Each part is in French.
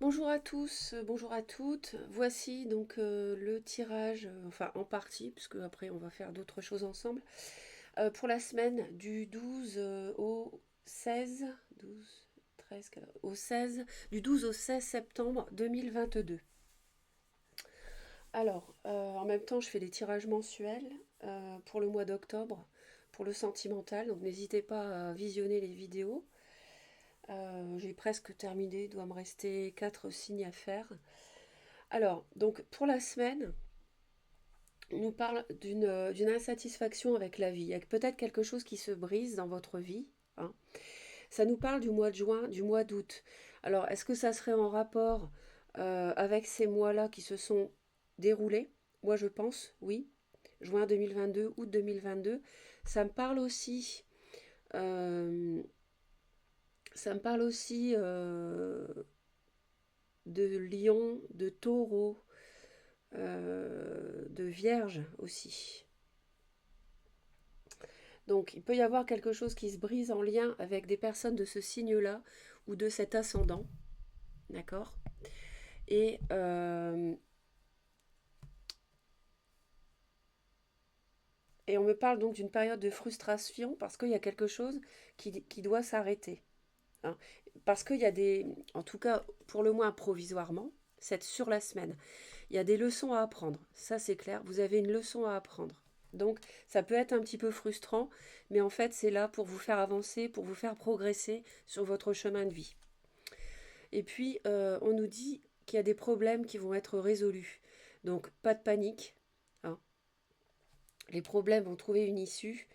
Bonjour à tous, bonjour à toutes. Voici donc le tirage, enfin en partie, puisque après on va faire d'autres choses ensemble, pour la semaine du 12 au 16, 12, 13, 14, au 16, du 12 au 16 septembre 2022. Alors, en même temps, je fais des tirages mensuels pour le mois d'octobre, pour le sentimental, donc n'hésitez pas à visionner les vidéos. J'ai presque terminé, il doit me rester 4 signes à faire. Alors, donc pour la semaine, on nous parle d'une insatisfaction avec la vie. Il y a peut-être quelque chose qui se brise dans votre vie, hein. Ça nous parle du mois de juin, du mois d'août. Alors, est-ce que ça serait en rapport avec ces mois-là qui se sont déroulés? Moi, je pense, oui. Juin 2022, août 2022. Ça me parle aussi, euh, ça me parle aussi de lion, de taureau, de vierge aussi. Donc il peut y avoir quelque chose qui se brise en lien avec des personnes de ce signe-là ou de cet ascendant, d'accord. Et, et on me parle donc d'une période de frustration parce qu'il y a quelque chose qui doit s'arrêter, hein. Parce qu'il y a des, en tout cas pour le moins provisoirement, c'est sur la semaine, il y a des leçons à apprendre, ça c'est clair, vous avez une leçon à apprendre. Donc ça peut être un petit peu frustrant, mais en fait c'est là pour vous faire avancer, pour vous faire progresser sur votre chemin de vie. Et puis on nous dit qu'il y a des problèmes qui vont être résolus. Donc pas de panique, hein. Les problèmes vont trouver une issue.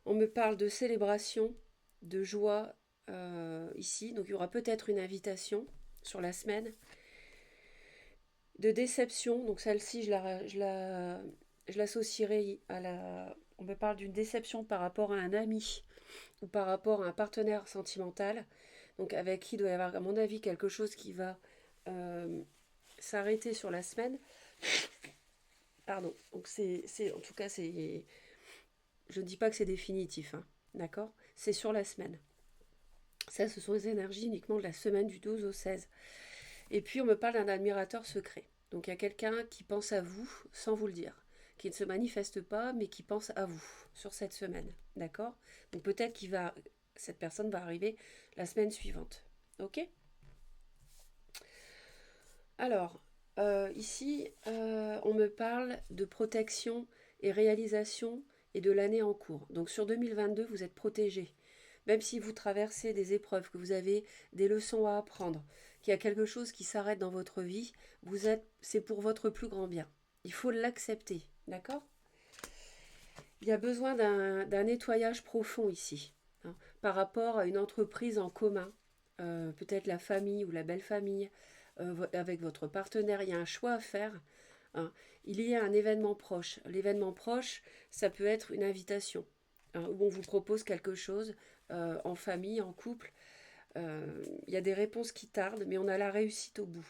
On me parle de célébration, de joie ici, donc il y aura peut-être une invitation sur la semaine, de déception, donc celle-ci je l'associerai à la... On me parle d'une déception par rapport à un ami ou par rapport à un partenaire sentimental, donc avec qui il doit y avoir à mon avis quelque chose qui va euh, s'arrêter sur la semaine. Pardon, donc en tout cas c'est... Je ne dis pas que c'est définitif, hein, d'accord. C'est sur la semaine. Ça, ce sont les énergies uniquement de la semaine du 12 au 16. Et puis, on me parle d'un admirateur secret. Donc, il y a quelqu'un qui pense à vous sans vous le dire, qui ne se manifeste pas, mais qui pense à vous sur cette semaine. D'accord. Donc, peut-être cette personne va arriver la semaine suivante. Ok. Alors, ici, on me parle de protection et réalisation et de l'année en cours. Donc, sur 2022, vous êtes protégé. Même si vous traversez des épreuves, que vous avez des leçons à apprendre, qu'il y a quelque chose qui s'arrête dans votre vie, c'est pour votre plus grand bien. Il faut l'accepter, d'accord. Il y a besoin d'un nettoyage profond ici, hein, par rapport à une entreprise en commun, peut-être la famille ou la belle famille, avec votre partenaire. Il y a un choix à faire, hein. Il y a un événement proche. L'événement proche, ça peut être une invitation, hein, où on vous propose quelque chose en famille, en couple. Il y a des réponses qui tardent, mais on a la réussite au bout.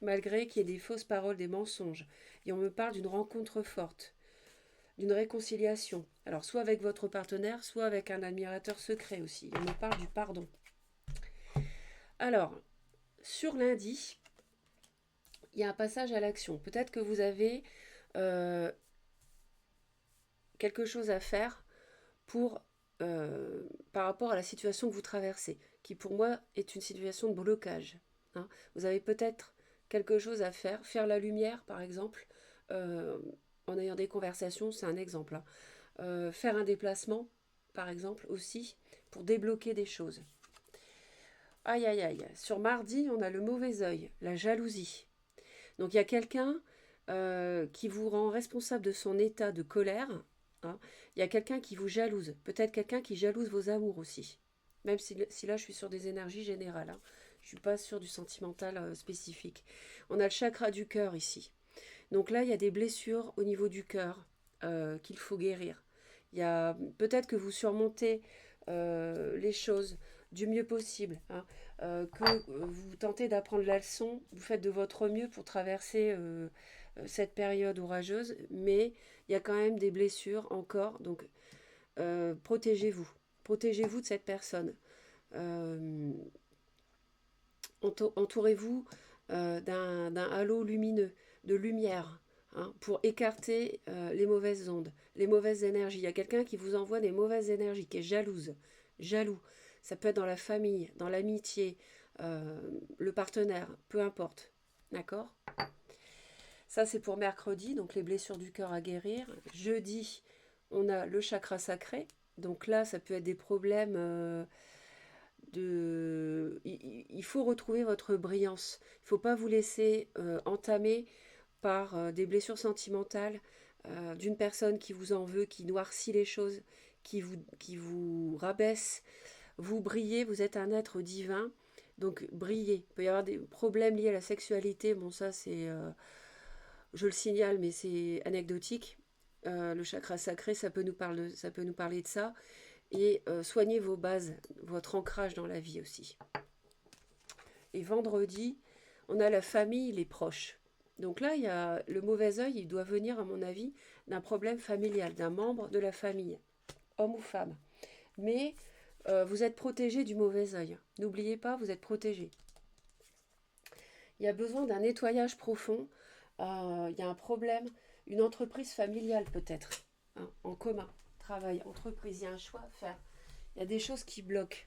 Malgré qu'il y ait des fausses paroles, des mensonges. Et on me parle d'une rencontre forte, d'une réconciliation. Alors, soit avec votre partenaire, soit avec un admirateur secret aussi. On me parle du pardon. Alors, sur lundi, il y a un passage à l'action. Peut-être que vous avez euh, quelque chose à faire pour, par rapport à la situation que vous traversez, qui pour moi est une situation de blocage, hein. Vous avez peut-être quelque chose à faire, faire la lumière par exemple, euh, en ayant des conversations, c'est un exemple, hein. Faire un déplacement par exemple aussi, pour débloquer des choses. Aïe aïe aïe, sur mardi on a le mauvais œil, la jalousie. Donc il y a quelqu'un qui vous rend responsable de son état de colère, hein. Il y a quelqu'un qui vous jalouse. Peut-être quelqu'un qui jalouse vos amours aussi. Même si là je suis sur des énergies générales, hein. Je ne suis pas sur du sentimental spécifique. On a le chakra du cœur ici. Donc là il y a des blessures au niveau du cœur qu'il faut guérir. Il y a peut-être que vous surmontez les choses du mieux possible, hein, que vous tentez d'apprendre la leçon, vous faites de votre mieux pour traverser cette période orageuse, mais il y a quand même des blessures encore, donc protégez-vous. Protégez-vous de cette personne. Euh, Entourez-vous d'un halo lumineux, de lumière, hein, pour écarter les mauvaises ondes, les mauvaises énergies. Il y a quelqu'un qui vous envoie des mauvaises énergies, qui est jalouse, jaloux. Ça peut être dans la famille, dans l'amitié, le partenaire, peu importe. D'accord? Ça, c'est pour mercredi, donc les blessures du cœur à guérir. Jeudi, on a le chakra sacré. Donc là, ça peut être des problèmes de... Il faut retrouver votre brillance. Il ne faut pas vous laisser entamer par des blessures sentimentales d'une personne qui vous en veut, qui noircit les choses, qui vous rabaisse. Vous brillez, vous êtes un être divin. Donc brillez. Il peut y avoir des problèmes liés à la sexualité. Bon, ça, c'est... je le signale, mais c'est anecdotique. Le chakra sacré, ça peut nous parler de ça. Et soignez vos bases, votre ancrage dans la vie aussi. Et vendredi, on a la famille, les proches. Donc là, il y a le mauvais œil, il doit venir, à mon avis, d'un problème familial, d'un membre de la famille, homme ou femme. Mais vous êtes protégé du mauvais œil. N'oubliez pas, vous êtes protégé. Il y a besoin d'un nettoyage profond. Il y a un problème, une entreprise familiale peut-être, hein, en commun. Travail, entreprise, il y a un choix à faire. Il y a des choses qui bloquent.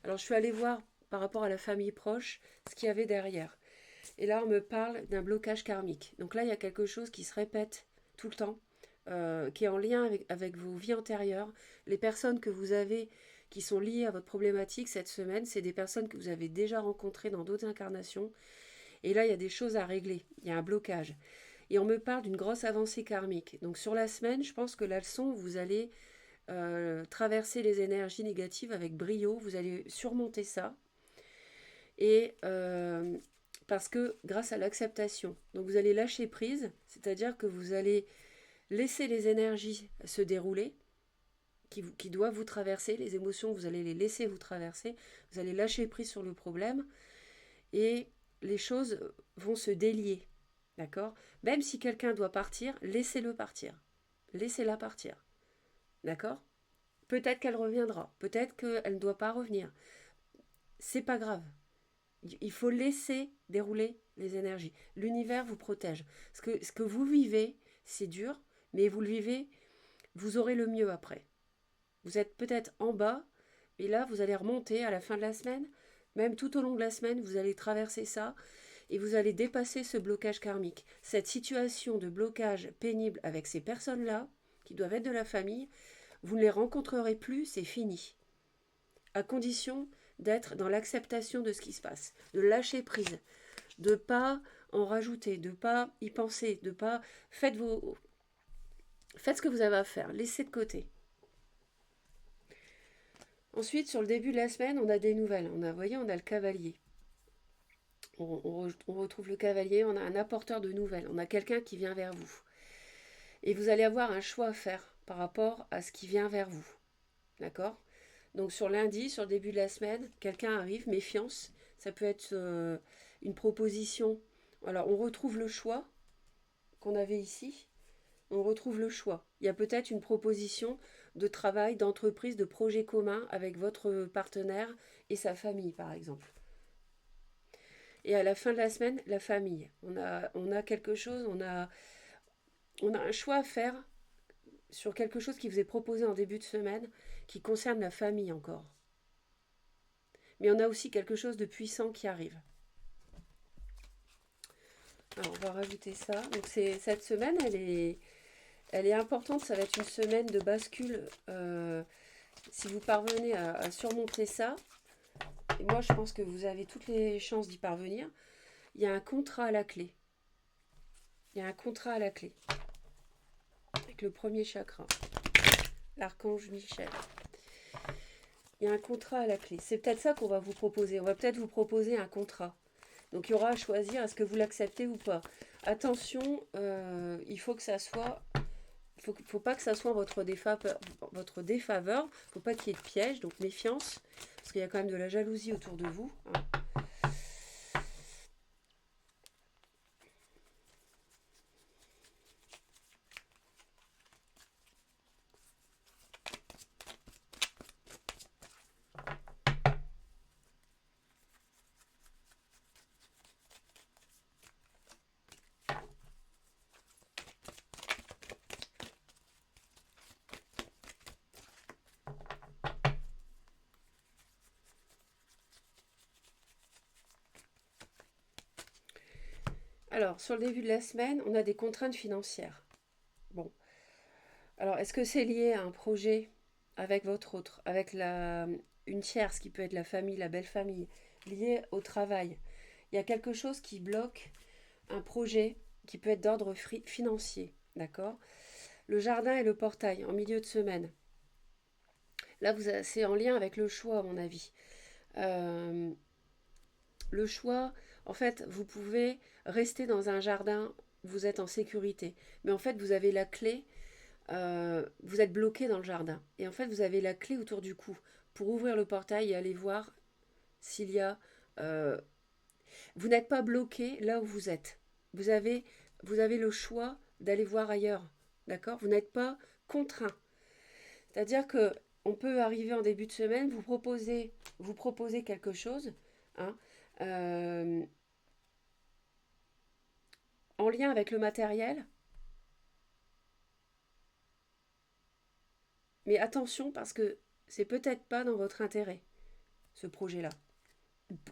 Alors je suis allée voir par rapport à la famille proche ce qu'il y avait derrière. Et là on me parle d'un blocage karmique. Donc là il y a quelque chose qui se répète tout le temps, qui est en lien avec vos vies antérieures. Les personnes que vous avez qui sont liées à votre problématique cette semaine, c'est des personnes que vous avez déjà rencontrées dans d'autres incarnations. Et là il y a des choses à régler, il y a un blocage. Et on me parle d'une grosse avancée karmique. Donc sur la semaine, je pense que la leçon, vous allez traverser les énergies négatives avec brio, vous allez surmonter ça. Et parce que grâce à l'acceptation, donc vous allez lâcher prise, c'est-à-dire que vous allez laisser les énergies se dérouler, qui doivent vous traverser, les émotions, vous allez les laisser vous traverser, vous allez lâcher prise sur le problème, et les choses vont se délier, d'accord? Même si quelqu'un doit partir, laissez-le partir, laissez-la partir, d'accord? Peut-être qu'elle reviendra, peut-être qu'elle ne doit pas revenir. C'est pas grave. Il faut laisser dérouler les énergies. L'univers vous protège. Ce que vous vivez, c'est dur, mais vous le vivez, vous aurez le mieux après. Vous êtes peut-être en bas, et là, vous allez remonter à la fin de la semaine. Même tout au long de la semaine, vous allez traverser ça et vous allez dépasser ce blocage karmique. Cette situation de blocage pénible avec ces personnes-là, qui doivent être de la famille, vous ne les rencontrerez plus, c'est fini. À condition d'être dans l'acceptation de ce qui se passe, de lâcher prise, de ne pas en rajouter, de ne pas y penser, de pas... Faites ce que vous avez à faire, laissez de côté. Ensuite, sur le début de la semaine, on a des nouvelles. Vous voyez, on a le cavalier. On retrouve le cavalier, on a un apporteur de nouvelles, on a quelqu'un qui vient vers vous. Et vous allez avoir un choix à faire par rapport à ce qui vient vers vous. D'accord ? Donc sur lundi, sur le début de la semaine, quelqu'un arrive, méfiance. Ça peut être une proposition. Alors on retrouve le choix qu'on avait ici. On retrouve le choix. Il y a peut-être une proposition de travail, d'entreprise, de projet commun avec votre partenaire et sa famille, par exemple. Et à la fin de la semaine, la famille. On a quelque chose, on a un choix à faire sur quelque chose qui vous est proposé en début de semaine qui concerne la famille encore. Mais on a aussi quelque chose de puissant qui arrive. Alors on va rajouter ça. Donc cette semaine, elle est importante. Ça va être une semaine de bascule. Si vous parvenez à surmonter ça, et moi je pense que vous avez toutes les chances d'y parvenir, il y a un contrat à la clé. Il y a un contrat à la clé. Avec le premier chakra. L'archange Michel. Il y a un contrat à la clé. C'est peut-être ça qu'on va vous proposer. On va peut-être vous proposer un contrat. Donc il y aura à choisir, est-ce que vous l'acceptez ou pas. Attention, il faut que ça soit... Faut pas que ça soit votre défaveur. Faut pas qu'il y ait de piège, donc méfiance. Parce qu'il y a quand même de la jalousie autour de vous. Hein. Alors, sur le début de la semaine, on a des contraintes financières. Bon. Alors, est-ce que c'est lié à un projet avec votre autre, avec une tierce qui peut être la famille, la belle famille, liée au travail? Il y a quelque chose qui bloque un projet qui peut être d'ordre financier, d'accord? Le jardin et le portail en milieu de semaine. Là, c'est en lien avec le choix, à mon avis. Euh, le choix, en fait, vous pouvez rester dans un jardin, vous êtes en sécurité. Mais en fait, vous avez la clé, vous êtes bloqué dans le jardin. Et en fait, vous avez la clé autour du cou pour ouvrir le portail et aller voir s'il y a... euh, vous n'êtes pas bloqué là où vous êtes. Vous avez, vous avez le choix d'aller voir ailleurs. D'accord? Vous n'êtes pas contraint. C'est-à-dire que on peut arriver en début de semaine, vous proposer quelque chose, hein, euh, en lien avec le matériel, mais attention parce que c'est peut-être pas dans votre intérêt, ce projet-là.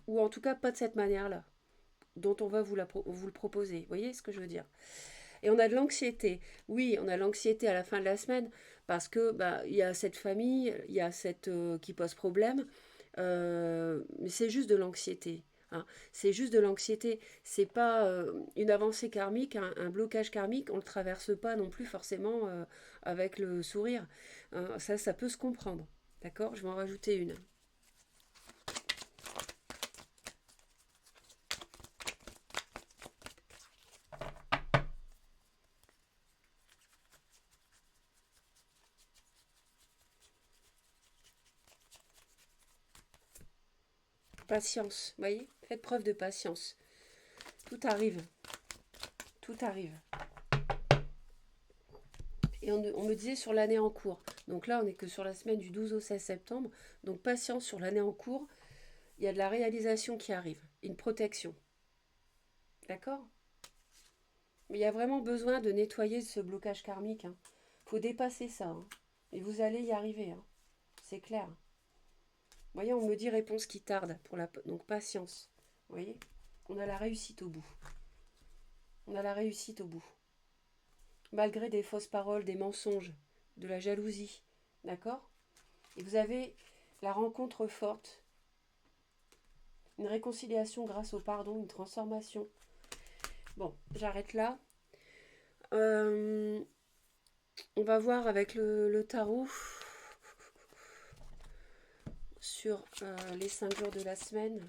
Ou en tout cas pas de cette manière-là, dont on va vous le proposer. Vous voyez ce que je veux dire? Et on a de l'anxiété. Oui, on a l'anxiété à la fin de la semaine parce que bah, il y a cette famille, il y a cette qui pose problème. Mais c'est juste de l'anxiété. Hein. C'est juste de l'anxiété. C'est pas une avancée karmique, un blocage karmique. On le traverse pas non plus forcément avec le sourire. Hein, ça peut se comprendre. D'accord? Je vais en rajouter une. Patience. Vous voyez? Faites preuve de patience. Tout arrive. Tout arrive. Et on me disait sur l'année en cours. Donc là, on n'est que sur la semaine du 12 au 16 septembre. Donc patience sur l'année en cours. Il y a de la réalisation qui arrive. Une protection. D'accord? Mais il y a vraiment besoin de nettoyer ce blocage karmique. Hein. Faut dépasser ça. Hein. Et vous allez y arriver. Hein. C'est clair. Vous voyez, on me dit réponse qui tarde. Donc patience. Vous voyez? On a la réussite au bout. On a la réussite au bout. Malgré des fausses paroles, des mensonges, de la jalousie. D'accord? Et vous avez la rencontre forte, une réconciliation grâce au pardon, une transformation. Bon, j'arrête là. Euh, on va voir avec le tarot sur les 5 jours de la semaine.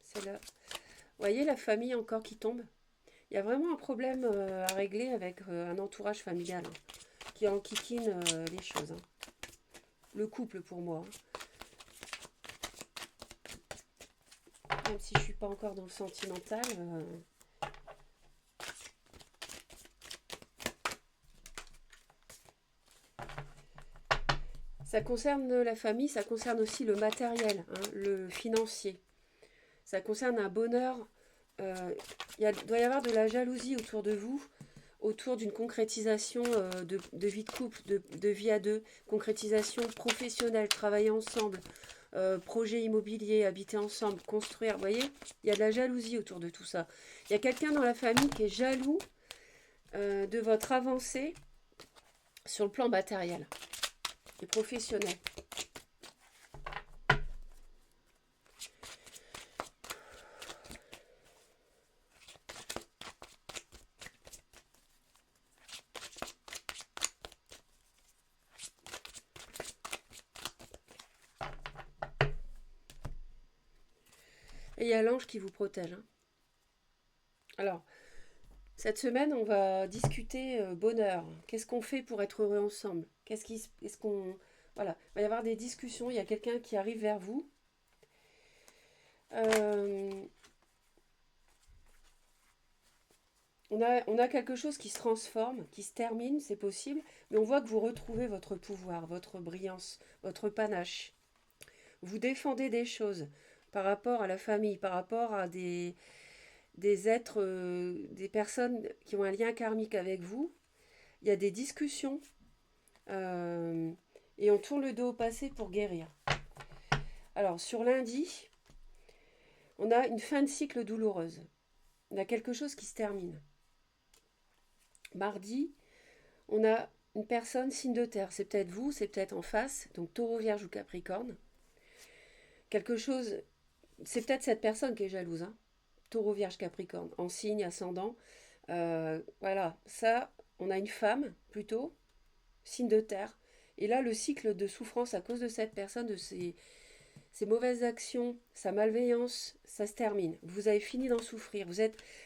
C'est là. Vous voyez la famille encore qui tombe. Il y a vraiment un problème à régler avec un entourage familial hein, qui enquiquine les choses. Hein. Le couple pour moi. Hein. Même si je ne suis pas encore dans le sentimental. Ça concerne la famille, ça concerne aussi le matériel, hein, le financier. Ça concerne un bonheur. Doit y avoir de la jalousie autour de vous, autour d'une concrétisation de vie de couple, de vie à deux, concrétisation professionnelle, travailler ensemble, projet immobilier, habiter ensemble, construire. Vous voyez, il y a de la jalousie autour de tout ça. Il y a quelqu'un dans la famille qui est jaloux de votre avancée sur le plan matériel et professionnel. Et il y a l'ange qui vous protège. Hein. Alors, cette semaine, on va discuter bonheur. Qu'est-ce qu'on fait pour être heureux ensemble? Qu'est-ce qu'on... Voilà, il va y avoir des discussions. Il y a quelqu'un qui arrive vers vous. Euh, on a quelque chose qui se transforme, qui se termine, c'est possible, mais on voit que vous retrouvez votre pouvoir, votre brillance, votre panache. Vous défendez des choses par rapport à la famille, par rapport à des êtres, des personnes qui ont un lien karmique avec vous. Il y a des discussions euh, et on tourne le dos au passé pour guérir. Alors, sur lundi, on a une fin de cycle douloureuse. il y a quelque chose qui se termine. Mardi, on a une personne signe de terre. C'est peut-être vous, c'est peut-être en face, donc taureau, vierge ou capricorne. Quelque chose, c'est peut-être cette personne qui est jalouse, hein. Taureau, vierge, capricorne, en signe, ascendant. Voilà, ça, on a une femme plutôt, signe de terre. Et là, le cycle de souffrance à cause de cette personne, de ses mauvaises actions, sa malveillance, ça se termine. Vous avez fini d'en souffrir.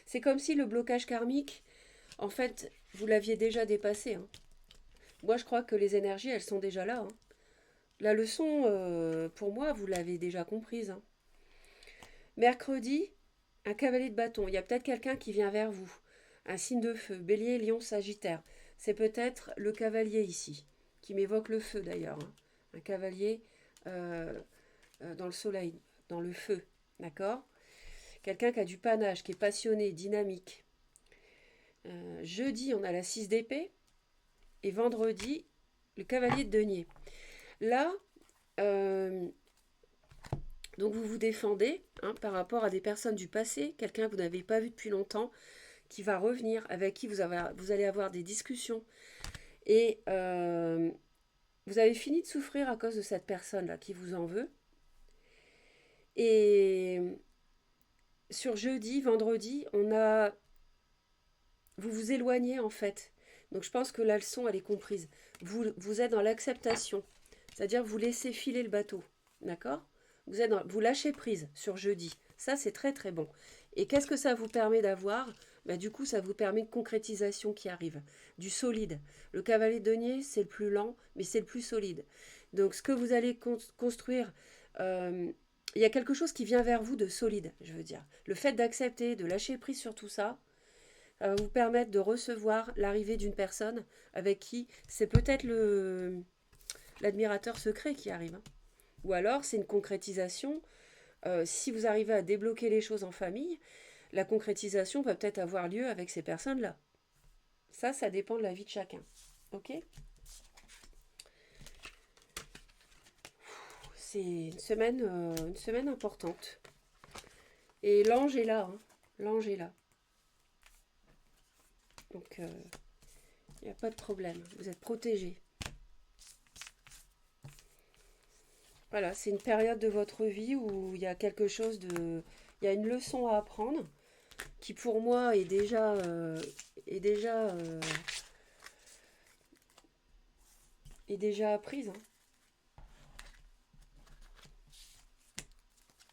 C'est comme si le blocage karmique, en fait, vous l'aviez déjà dépassé, hein. Moi, je crois que les énergies, elles sont déjà là, hein. La leçon, pour moi, vous l'avez déjà comprise, hein. Mercredi, un cavalier de bâton. Il y a peut-être quelqu'un qui vient vers vous. Un signe de feu. Bélier, lion, sagittaire. C'est peut-être le cavalier ici, qui m'évoque le feu d'ailleurs, hein. Un cavalier euh, dans le soleil, dans le feu. D'accord? Quelqu'un qui a du panache, qui est passionné, dynamique. Jeudi, on a la 6 d'épée. Et vendredi, le cavalier de denier. Là, euh, donc vous vous défendez, hein, par rapport à des personnes du passé, quelqu'un que vous n'avez pas vu depuis longtemps, qui va revenir, avec qui vous allez avoir des discussions. Et vous avez fini de souffrir à cause de cette personne-là qui vous en veut. Et sur jeudi, vendredi, vous vous éloignez en fait. Donc je pense que la leçon, elle est comprise. Vous êtes dans l'acceptation. C'est-à-dire vous laissez filer le bateau. D'accord? Vous lâchez prise sur jeudi. Ça, c'est très très bon. Et qu'est-ce que ça vous permet d'avoir? Bah, du coup, ça vous permet une concrétisation qui arrive. Du solide. Le cavalier de denier, c'est le plus lent, mais c'est le plus solide. Donc ce que vous allez construire, euh, il y a quelque chose qui vient vers vous de solide, je veux dire. Le fait d'accepter, de lâcher prise sur tout ça, ça va vous permettre de recevoir l'arrivée d'une personne avec qui c'est peut-être l'admirateur secret qui arrive, hein. Ou alors c'est une concrétisation. Si vous arrivez à débloquer les choses en famille, la concrétisation va peut-être avoir lieu avec ces personnes-là. Ça dépend de la vie de chacun. Ok? C'est une semaine importante. Et l'ange est là, hein. L'ange est là. Donc, il n'y a pas de problème. Vous êtes protégés. Voilà, c'est une période de votre vie où il y a quelque chose de... Il y a une leçon à apprendre qui pour moi est déjà, est déjà apprise, hein.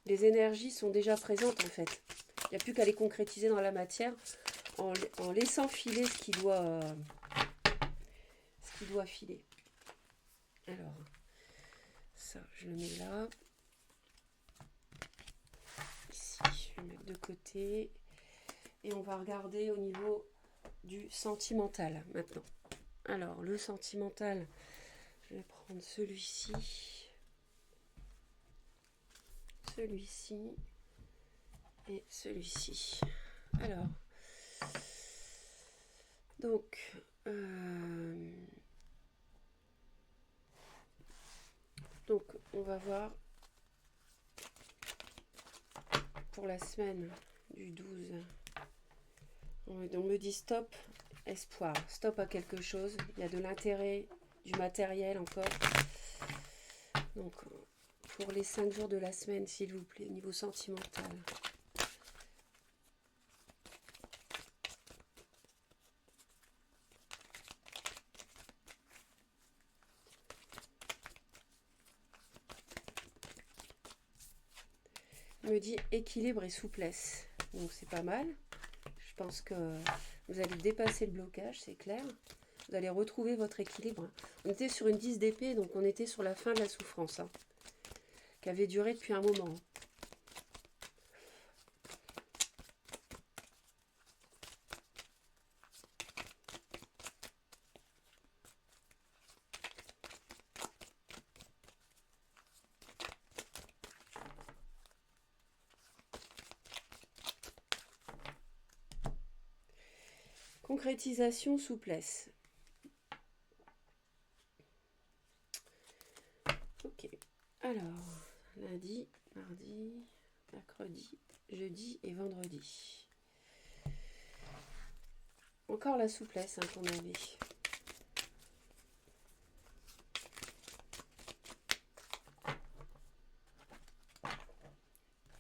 Les énergies sont déjà présentes en fait. Il n'y a plus qu'à les concrétiser dans la matière en laissant filer ce qui doit filer. Alors, ça, je le mets là. Ici, je vais le mettre de côté. Et on va regarder au niveau du sentimental maintenant. Alors, le sentimental, je vais prendre celui-ci. Celui-ci. Et celui-ci. Alors, donc, donc, on va voir pour la semaine du 12. On me dit stop, espoir. Stop à quelque chose. Il y a de l'intérêt, du matériel encore. Donc, pour les 5 jours de la semaine, s'il vous plaît, niveau sentimental. On me dit équilibre et souplesse. Donc, c'est pas mal. Je pense que vous allez dépasser le blocage, c'est clair. Vous allez retrouver votre équilibre. On était sur une 10 d'épée, donc on était sur la fin de la souffrance, hein, qui avait duré depuis un moment. Concrétisation, souplesse. Ok. Alors, lundi, mardi, mercredi, jeudi et vendredi. Encore la souplesse hein, qu'on avait.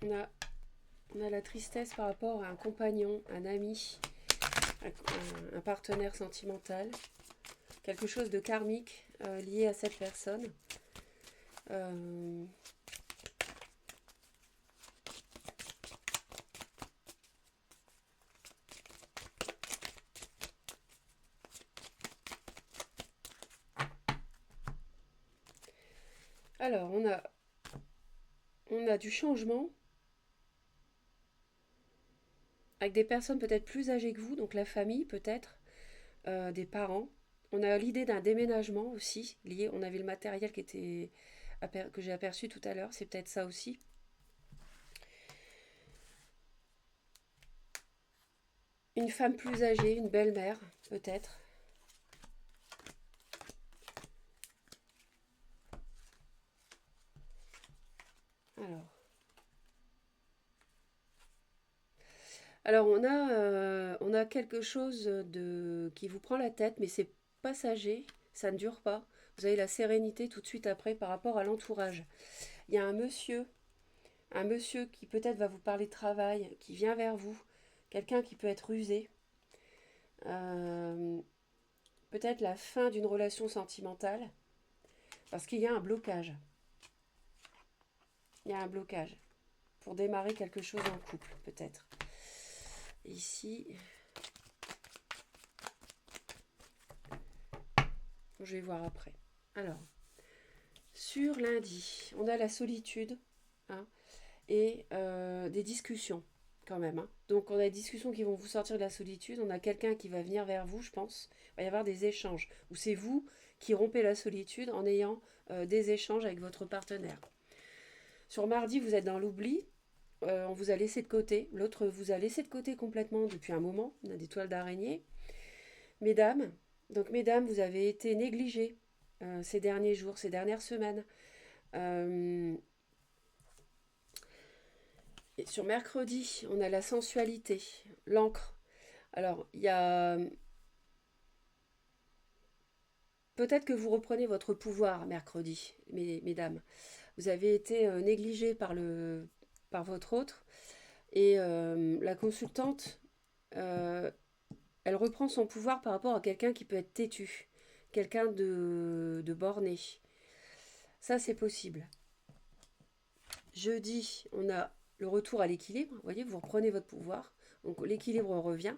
On a, on a la tristesse par rapport à un compagnon, un ami, un partenaire sentimental. Quelque chose de karmique lié à cette personne. Euh, alors, on a du changement avec des personnes peut-être plus âgées que vous, donc la famille peut-être, des parents. On a l'idée d'un déménagement aussi lié. On avait le matériel qui était que j'ai aperçu tout à l'heure, c'est peut-être ça aussi. Une femme plus âgée, une belle-mère peut-être. Alors, on a quelque chose qui vous prend la tête, mais c'est passager, ça ne dure pas. Vous avez la sérénité tout de suite après par rapport à l'entourage. Il y a un monsieur qui peut-être va vous parler de travail, qui vient vers vous, quelqu'un qui peut être rusé, euh, peut-être la fin d'une relation sentimentale, parce qu'il y a un blocage. Il y a un blocage pour démarrer quelque chose en couple, peut-être. Ici, je vais voir après. Alors, sur lundi, on a la solitude hein, et des discussions quand même. Hein. Donc on a des discussions qui vont vous sortir de la solitude. On a quelqu'un qui va venir vers vous, je pense. Il va y avoir des échanges. Ou c'est vous qui rompez la solitude en ayant des échanges avec votre partenaire. Sur mardi, vous êtes dans l'oubli. On vous a laissé de côté. L'autre vous a laissé de côté complètement depuis un moment. On a des toiles d'araignée. Mesdames, donc mesdames, vous avez été négligées ces derniers jours, ces dernières semaines. Euh, et sur mercredi, on a la sensualité, l'encre. Alors, il y a peut-être que vous reprenez votre pouvoir mercredi, mesdames. Vous avez été négligées par votre autre. Et la consultante, euh, elle reprend son pouvoir par rapport à quelqu'un qui peut être têtu, quelqu'un de borné. Ça, c'est possible. Jeudi, on a le retour à l'équilibre. Vous voyez, vous reprenez votre pouvoir. Donc l'équilibre revient.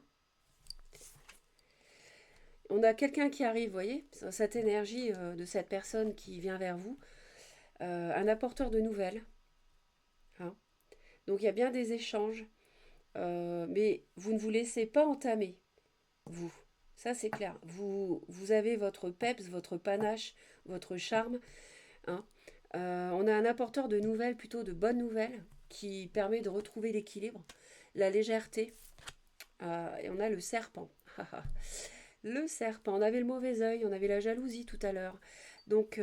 On a quelqu'un qui arrive, vous voyez, cette énergie de cette personne qui vient vers vous. Un apporteur de nouvelles. Hein. Donc il y a bien des échanges. Mais vous ne vous laissez pas entamer, vous. Ça, c'est clair. Vous avez votre peps, votre panache, votre charme. Hein. On a un apporteur de nouvelles, plutôt de bonnes nouvelles, qui permet de retrouver l'équilibre, la légèreté. Et on a le serpent. Le serpent. On avait le mauvais œil, on avait la jalousie tout à l'heure. Donc,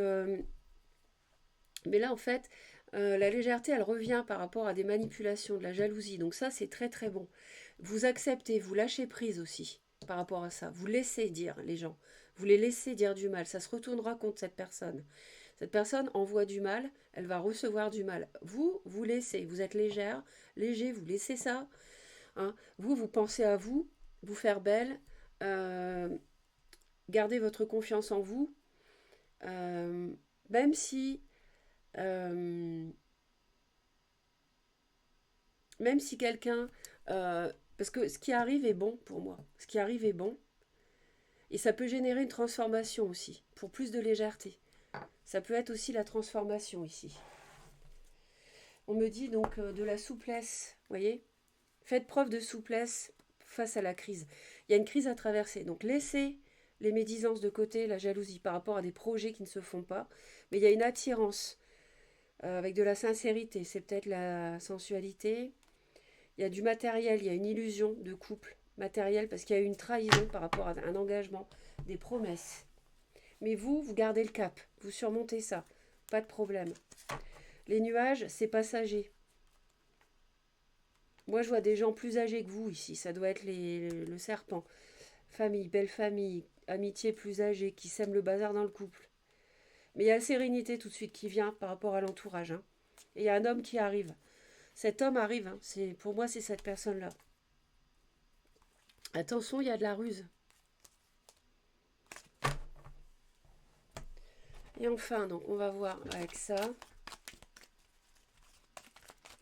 mais là, en fait, la légèreté, elle revient par rapport à des manipulations, de la jalousie. Donc ça, c'est très très bon. Vous acceptez, vous lâchez prise aussi par rapport à ça. Vous laissez dire les gens. Vous les laissez dire du mal. Ça se retournera contre cette personne. Cette personne envoie du mal, elle va recevoir du mal. Vous, vous laissez. Vous êtes légère, léger, vous laissez ça. Hein. Vous, vous pensez à vous, vous faire belle. euh, Gardez votre confiance en vous. Euh, même si... euh, Même si quelqu'un... parce que ce qui arrive est bon pour moi. Ce qui arrive est bon. Et ça peut générer une transformation aussi, pour plus de légèreté. Ça peut être aussi la transformation ici. On me dit donc de la souplesse, vous voyez. Faites preuve de souplesse face à la crise. Il y a une crise à traverser. Donc laissez les médisances de côté, la jalousie par rapport à des projets qui ne se font pas. Mais il y a une attirance avec de la sincérité. C'est peut-être la sensualité. Il y a du matériel, il y a une illusion de couple matériel parce qu'il y a eu une trahison par rapport à un engagement, des promesses. Mais vous, vous gardez le cap, vous surmontez ça, pas de problème. Les nuages, c'est passager. Moi, je vois des gens plus âgés que vous ici, ça doit être le serpent. famille, belle famille, amitié plus âgée, qui sème le bazar dans le couple. Mais il y a la sérénité tout de suite qui vient par rapport à l'entourage. Hein. Et il y a un homme qui arrive. Cet homme arrive, hein. Pour moi, c'est cette personne-là. Attention, il y a de la ruse. Et enfin, donc on va voir avec ça,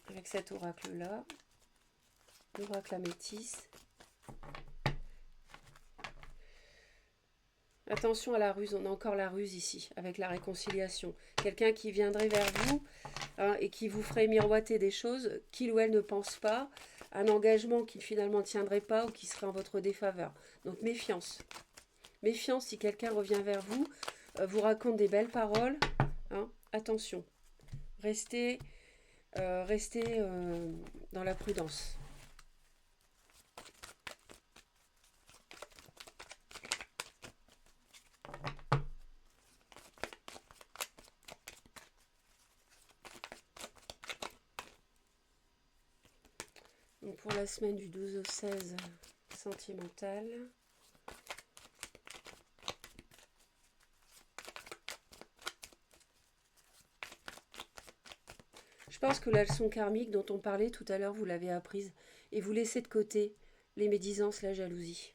avec cet oracle-là, l'oracle améthyste. Attention à la ruse, on a encore la ruse ici, avec la réconciliation. Quelqu'un qui viendrait vers vous hein, et qui vous ferait miroiter des choses qu'il ou elle ne pense pas, un engagement qui finalement ne tiendrait pas ou qui serait en votre défaveur. Donc méfiance. Méfiance si quelqu'un revient vers vous, vous raconte des belles paroles. Hein, attention. Restez, dans la prudence. Donc pour la semaine du 12 au 16, sentimentale. Je pense que la leçon karmique dont on parlait tout à l'heure, vous l'avez apprise et vous laissez de côté les médisances, la jalousie.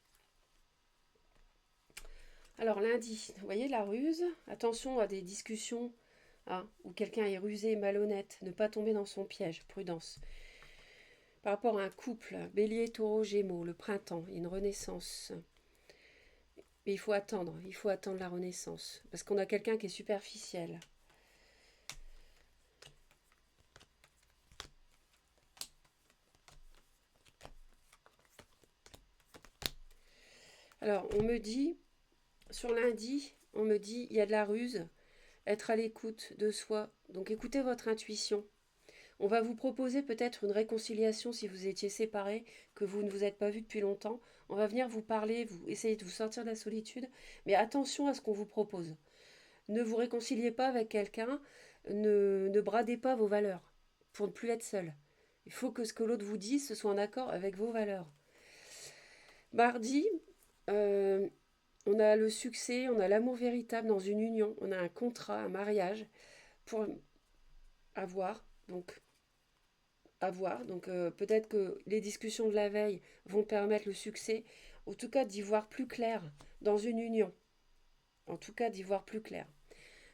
Alors lundi, vous voyez la ruse. Attention à des discussions hein, où quelqu'un est rusé et malhonnête. Ne pas tomber dans son piège. Prudence. Par rapport à un couple, bélier, taureau, gémeaux, le printemps, une renaissance. Mais il faut attendre la renaissance. Parce qu'on a quelqu'un qui est superficiel. Alors, on me dit, sur lundi, on me dit, il y a de la ruse, être à l'écoute de soi. Donc, écoutez votre intuition. On va vous proposer peut-être une réconciliation si vous étiez séparés, que vous ne vous êtes pas vus depuis longtemps. On va venir vous parler, vous essayer de vous sortir de la solitude. Mais attention à ce qu'on vous propose. Ne vous réconciliez pas avec quelqu'un, ne bradez pas vos valeurs pour ne plus être seul. Il faut que ce que l'autre vous dise, ce soit en accord avec vos valeurs. Mardi, euh, on a le succès, on a l'amour véritable dans une union, on a un contrat, un mariage pour avoir. Donc peut-être que les discussions de la veille vont permettre le succès, en tout cas d'y voir plus clair dans une union. En tout cas d'y voir plus clair.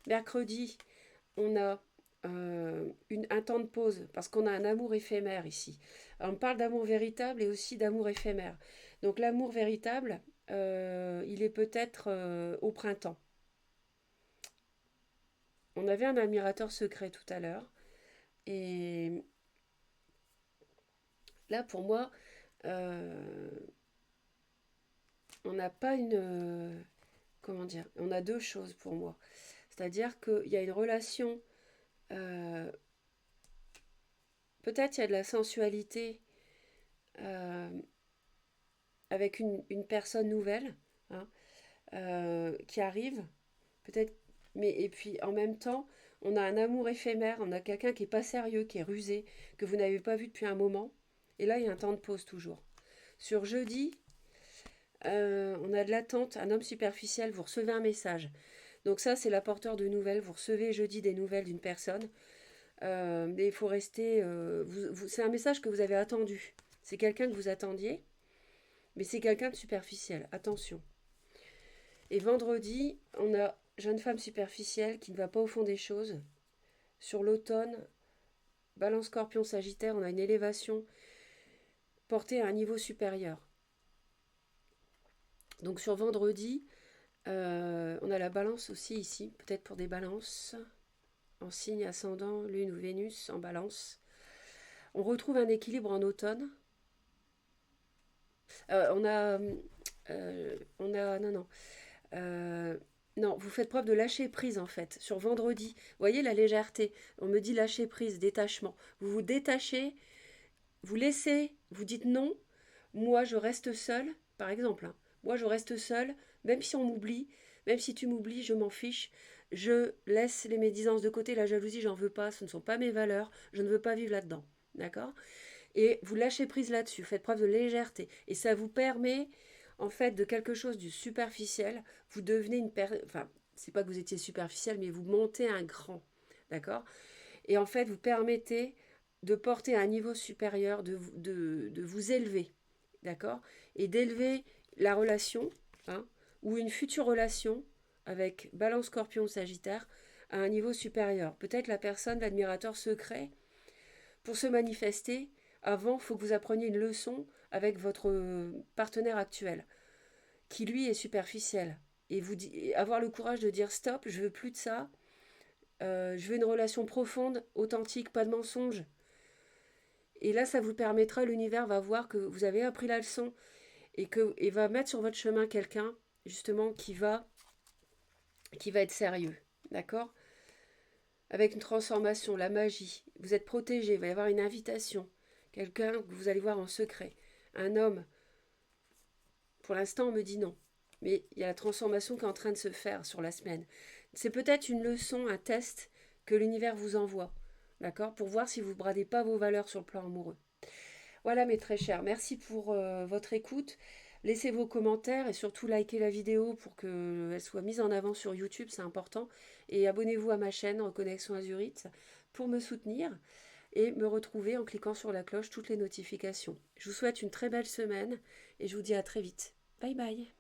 Mercredi, on a un temps de pause parce qu'on a un amour éphémère ici. Alors, on parle d'amour véritable et aussi d'amour éphémère. Donc l'amour véritable, il est peut-être au printemps. On avait un admirateur secret tout à l'heure. Et là, pour moi, euh, on n'a pas une... comment dire? On a deux choses pour moi. C'est-à-dire qu'il y a une relation... euh, peut-être il y a de la sensualité euh, avec une personne nouvelle hein, qui arrive. Peut-être... Mais, et puis en même temps, on a un amour éphémère, on a quelqu'un qui n'est pas sérieux, qui est rusé, que vous n'avez pas vu depuis un moment. Et là, il y a un temps de pause toujours. Sur jeudi, on a de l'attente, un homme superficiel, vous recevez un message. Donc ça, c'est l'apporteur de nouvelles. Vous recevez jeudi des nouvelles d'une personne. Mais il faut rester... c'est un message que vous avez attendu. C'est quelqu'un que vous attendiez, mais c'est quelqu'un de superficiel. Attention. Et vendredi, on a jeune femme superficielle qui ne va pas au fond des choses. Sur l'automne, Balance Scorpion Sagittaire, on a une élévation portée à un niveau supérieur. Donc sur vendredi, on a la balance aussi ici, peut-être pour des balances, en signe ascendant, lune ou Vénus en balance. On retrouve un équilibre en automne. Non, non. Non, vous faites preuve de lâcher prise en fait. Sur vendredi, vous voyez la légèreté. On me dit lâcher prise, détachement. Vous vous détachez, vous laissez, vous dites non. Moi, je reste seule, par exemple. Hein. Moi, je reste seule, même si on m'oublie, même si tu m'oublies, je m'en fiche. Je laisse les médisances de côté, la jalousie, j'en veux pas. Ce ne sont pas mes valeurs. Je ne veux pas vivre là-dedans. D'accord? Et vous lâchez prise là-dessus. Faites preuve de légèreté. Et ça vous permet en fait, de quelque chose du superficiel, vous devenez une personne, enfin, c'est pas que vous étiez superficiel, mais vous montez un grand, d'accord? Et en fait, vous permettez de porter à un niveau supérieur, de vous élever, d'accord? Et d'élever la relation, hein, ou une future relation avec Balance, Scorpion, Sagittaire à un niveau supérieur. Peut-être la personne, l'admirateur secret, pour se manifester, avant, il faut que vous appreniez une leçon avec votre partenaire actuel, qui lui est superficiel. Et avoir le courage de dire stop, je veux plus de ça, je veux une relation profonde, authentique, pas de mensonges. Et là, ça vous permettra, l'univers va voir que vous avez appris la leçon et va mettre sur votre chemin quelqu'un, justement, qui va être sérieux. D'accord? Avec une transformation, la magie. Vous êtes protégé, il va y avoir une invitation. Quelqu'un que vous allez voir en secret. Un homme. Pour l'instant, on me dit non. Mais il y a la transformation qui est en train de se faire sur la semaine. C'est peut-être une leçon, un test que l'univers vous envoie. D'accord? Pour voir si vous ne bradez pas vos valeurs sur le plan amoureux. Voilà mes très chers, merci pour votre écoute. Laissez vos commentaires et surtout likez la vidéo pour qu'elle soit mise en avant sur YouTube, c'est important. Et abonnez-vous à ma chaîne Reconnexion Azurite pour me soutenir et me retrouver en cliquant sur la cloche toutes les notifications. Je vous souhaite une très belle semaine et je vous dis à très vite. Bye bye.